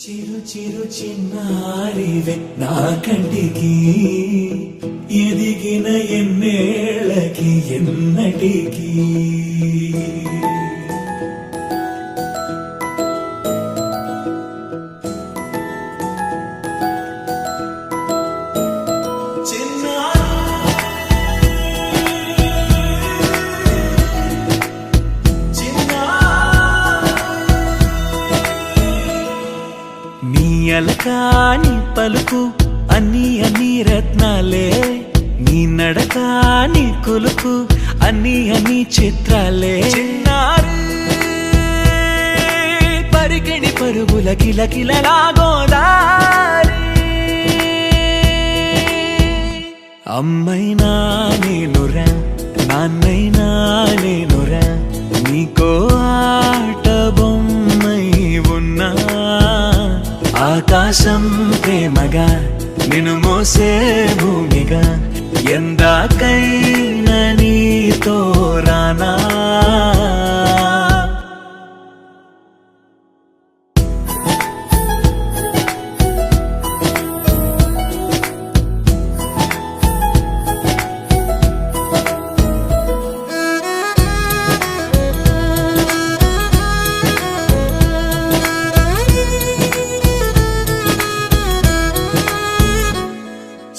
చిరు చిరు చిన్నారివే నా కంటికి ఎదిగిన ఎన్నేళ్ళకి ఎన్నటికి అలకాని పలుకు అన్ని అన్ని రత్నాలే నీ నడక నీ కొలుకు అన్ని అన్ని చిత్రాలే చిన్నారు పరికిణి పరుగుల కిలకిలలా గోదారి అమ్మైనా నేనురా నాన్నైనా నేనురా నీకో ఆట బొమ్మై ఉన్నా ఆకాశం ప్రేమగా నిన్ను మోసే భూమిగా ఎందాకైనా నీతో రానా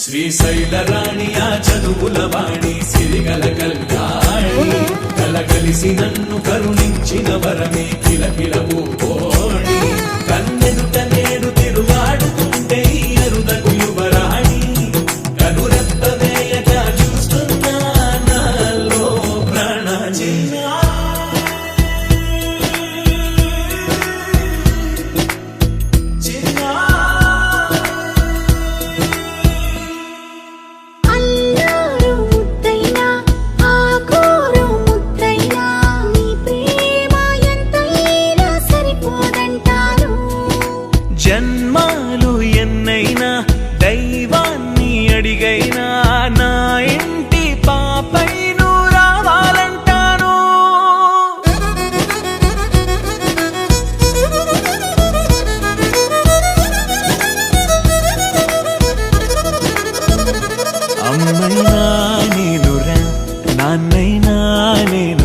శ్రీశైల రాణి ఆ చదువుల వాణి సిరిగల కల్యాణి కలగలిసి నన్ను కరుణించిన వరమే కిలకిలవు కోణి కన్నెదుట నేడు తిరుగాడుతుంటే అరుదగు యువరాణి కనురెప్ప వేయక చూస్తున్నా నాలో ప్రాణ జన్మాలు ఎన్నైనా దైవాన్ని అడిగైనా నా ఇంటి పాపై నువ్వు రావాలంటాను అమ్మైనా నేనురా నాన్నైనా నేను